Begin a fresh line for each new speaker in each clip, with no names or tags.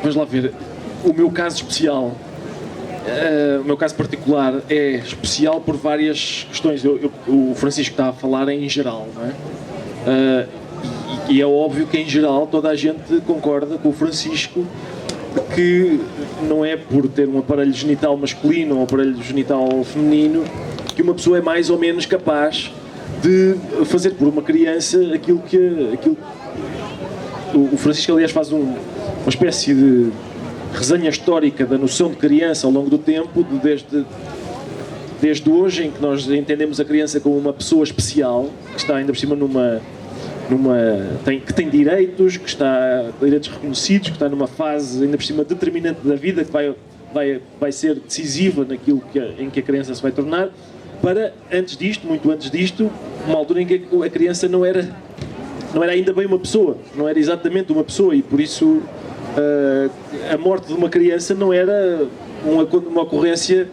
vamos lá ver, o meu caso especial, o meu caso particular é especial por várias questões. O Francisco está a falar em geral, não é? E é óbvio que em geral toda a gente concorda com o Francisco que não é por ter um aparelho genital masculino ou um aparelho genital feminino que uma pessoa é mais ou menos capaz de fazer por uma criança aquilo que o Francisco, aliás, faz uma espécie de resenha histórica da noção de criança ao longo do tempo, desde hoje, em que nós entendemos a criança como uma pessoa especial, que está ainda por cima que tem direitos, que está direitos reconhecidos, que está numa fase ainda por cima determinante da vida, que vai ser decisiva naquilo em que a criança se vai tornar, para antes disto, muito antes disto, uma altura em que a criança não era ainda bem uma pessoa, não era exatamente uma pessoa, e por isso a morte de uma criança não era uma ocorrência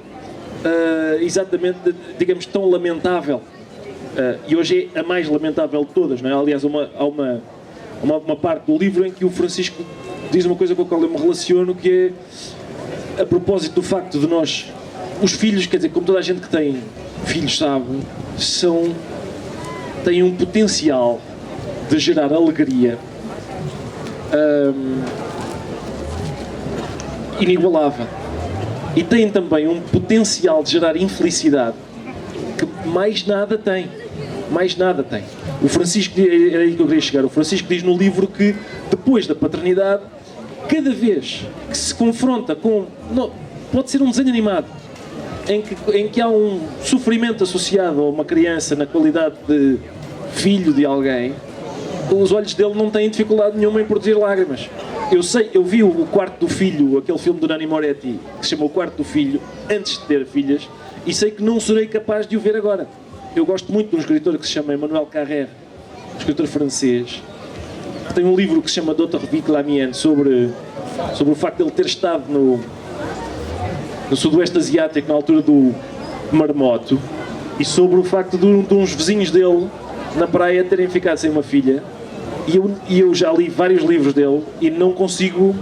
exatamente, digamos, tão lamentável. E hoje é a mais lamentável de todas, não é? Aliás, há uma parte do livro em que o Francisco diz uma coisa com a qual eu me relaciono, que é a propósito do facto de nós, os filhos, quer dizer, como toda a gente que tem filhos sabe, têm um potencial de gerar alegria inigualável, e têm também um potencial de gerar infelicidade que mais nada tem. O Francisco, era aí que eu queria chegar, o Francisco diz no livro que depois da paternidade, cada vez que se confronta com, pode ser um desenho animado, em que há um sofrimento associado a uma criança na qualidade de filho de alguém, os olhos dele não têm dificuldade nenhuma em produzir lágrimas. Eu vi o Quarto do Filho, aquele filme do Nanni Moretti, que se chama O Quarto do Filho, antes de ter filhas, e sei que não serei capaz de o ver agora. Eu gosto muito de um escritor que se chama Emmanuel Carrère, um escritor francês, que tem um livro que se chama D'autres Vies que la mienne, sobre o facto de ele ter estado no Sudoeste Asiático na altura do Marmoto, e sobre o facto de uns vizinhos dele na praia terem ficado sem uma filha. E eu já li vários livros dele e não consigo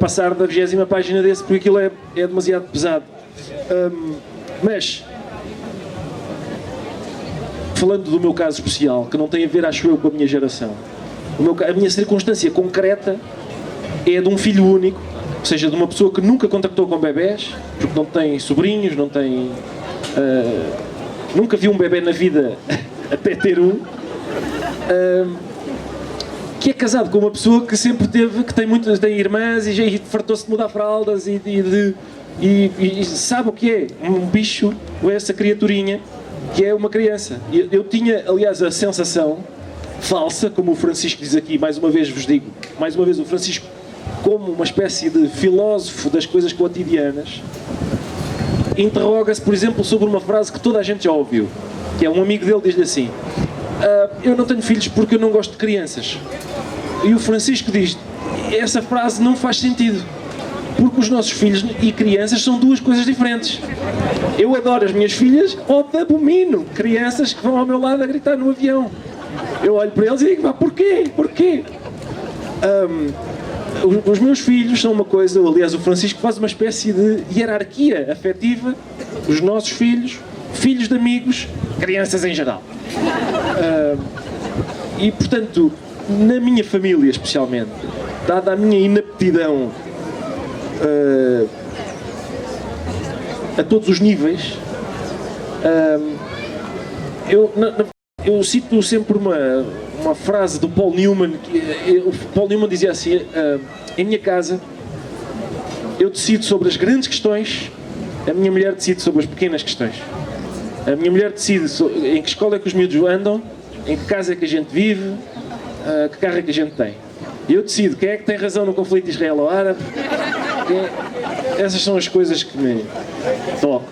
passar da 20ª página desse, porque aquilo é demasiado pesado. Mas, falando do meu caso especial, que não tem a ver, acho eu, com a minha geração, a minha circunstância concreta é de um filho único, ou seja, de uma pessoa que nunca contactou com bebés, porque não tem sobrinhos, nunca viu um bebé na vida até ter um, que é casado com uma pessoa que sempre tem irmãs e fartou-se de mudar fraldas e sabe o que é um bicho, ou essa criaturinha que é uma criança. Eu tinha, aliás, a sensação falsa, como o Francisco diz aqui, mais uma vez vos digo, o Francisco, como uma espécie de filósofo das coisas cotidianas, interroga-se, por exemplo, sobre uma frase que toda a gente já ouviu, que é um amigo dele diz-lhe assim: eu não tenho filhos porque eu não gosto de crianças. E o Francisco diz: essa frase não faz sentido, porque os nossos filhos e crianças são duas coisas diferentes. Eu adoro as minhas filhas, ou abomino crianças que vão ao meu lado a gritar no avião. Eu olho para eles e digo: porquê? Os meus filhos são uma coisa, aliás, o Francisco faz uma espécie de hierarquia afetiva: os nossos filhos, filhos de amigos, crianças em geral. E, portanto, na minha família especialmente, dada a minha inaptidão a todos os níveis, eu cito sempre uma frase do Paul Newman. O Paul Newman dizia assim: em minha casa eu decido sobre as grandes questões, a minha mulher decide sobre as pequenas questões. A minha mulher decide em que escola é que os miúdos andam, em que casa é que a gente vive, que carro é que a gente tem. E eu decido quem é que tem razão no conflito israelo-árabe. Essas são as coisas que me tocam.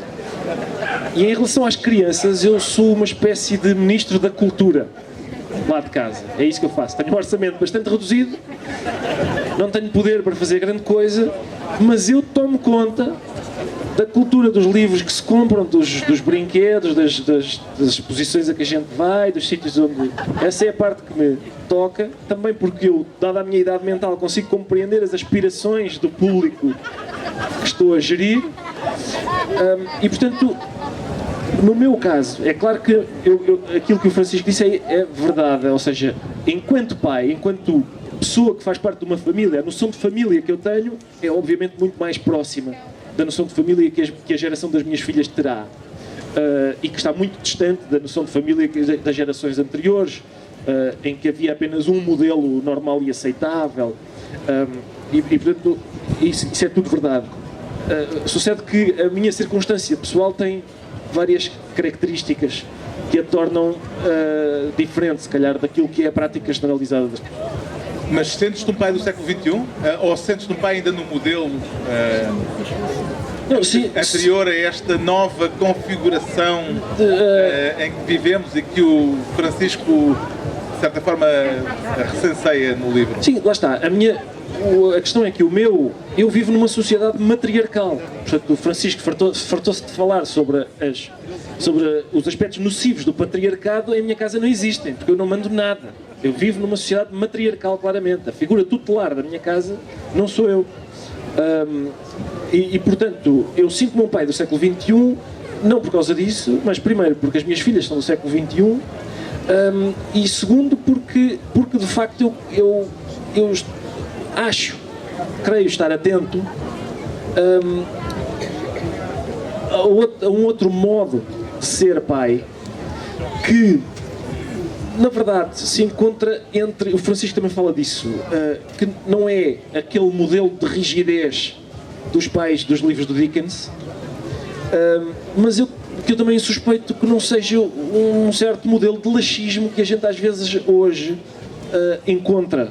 E em relação às crianças, eu sou uma espécie de ministro da cultura lá de casa. É isso que eu faço. Tenho um orçamento bastante reduzido, não tenho poder para fazer grande coisa, mas eu tomo conta da cultura dos livros que se compram, dos brinquedos, das exposições a que a gente vai, dos sítios onde... Essa é a parte que me toca, também porque eu, dada a minha idade mental, consigo compreender as aspirações do público que estou a gerir. E, portanto, no meu caso, é claro que aquilo que o Francisco disse é verdade, ou seja, enquanto pai, enquanto pessoa que faz parte de uma família, a noção de família que eu tenho é obviamente muito mais próxima da noção de família que a geração das minhas filhas terá, e que está muito distante da noção de família das gerações anteriores, em que havia apenas um modelo normal e aceitável, e portanto isso é tudo verdade. Sucede que a minha circunstância pessoal tem várias características que a tornam diferente, se calhar, daquilo que é a prática generalizada das pessoas.
Mas sentes-te um pai do século XXI? Ou sentes-te um pai ainda no modelo anterior a esta nova configuração em que vivemos e que o Francisco, de certa forma, recenseia no livro?
Sim, lá está. A questão é que eu vivo numa sociedade matriarcal. Portanto, o Francisco fartou-se de falar sobre os aspectos nocivos do patriarcado. Em minha casa não existem, porque eu não mando nada. Eu vivo numa sociedade matriarcal, claramente. A figura tutelar da minha casa não sou eu. Portanto, eu sinto-me um pai do século XXI, não por causa disso, mas primeiro porque as minhas filhas são do século XXI, e segundo porque de facto eu creio estar atento a um outro modo de ser pai que, na verdade, se encontra entre... O Francisco também fala disso, que não é aquele modelo de rigidez dos pais dos livros do Dickens, mas que eu também suspeito que não seja um certo modelo de laxismo que a gente às vezes hoje encontra.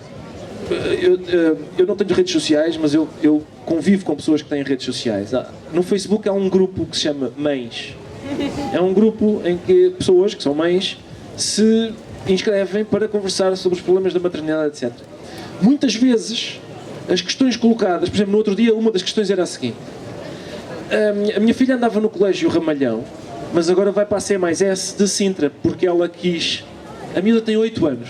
Eu não tenho redes sociais, mas eu convivo com pessoas que têm redes sociais. No Facebook há um grupo que se chama Mães. É um grupo em que pessoas que são mães se inscrevem para conversar sobre os problemas da maternidade, etc. Muitas vezes, as questões colocadas, por exemplo, no outro dia, uma das questões era a seguinte: a minha filha andava no colégio Ramalhão, mas agora vai para a C+S de Sintra, porque ela quis. A miúda tem 8 anos.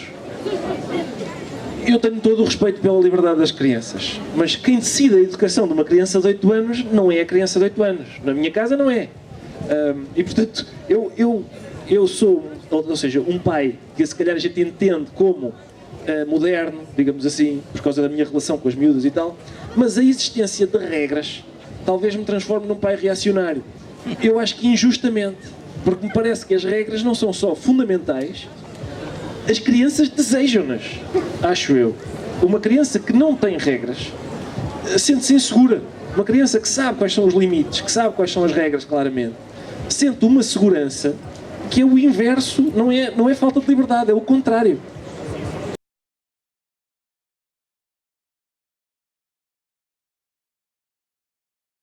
Eu tenho todo o respeito pela liberdade das crianças, mas quem decide a educação de uma criança de 8 anos não é a criança de 8 anos. Na minha casa não é. E portanto, eu sou, ou seja, um pai que se calhar a gente entende como moderno, digamos assim, por causa da minha relação com as miúdas e tal, mas a existência de regras talvez me transforme num pai reacionário. Eu acho que injustamente, porque me parece que as regras não são só fundamentais, as crianças desejam-nas, acho eu. Uma criança que não tem regras sente-se insegura. Uma criança que sabe quais são os limites, que sabe quais são as regras claramente, sente uma segurança que é o inverso, não é falta de liberdade, é o contrário.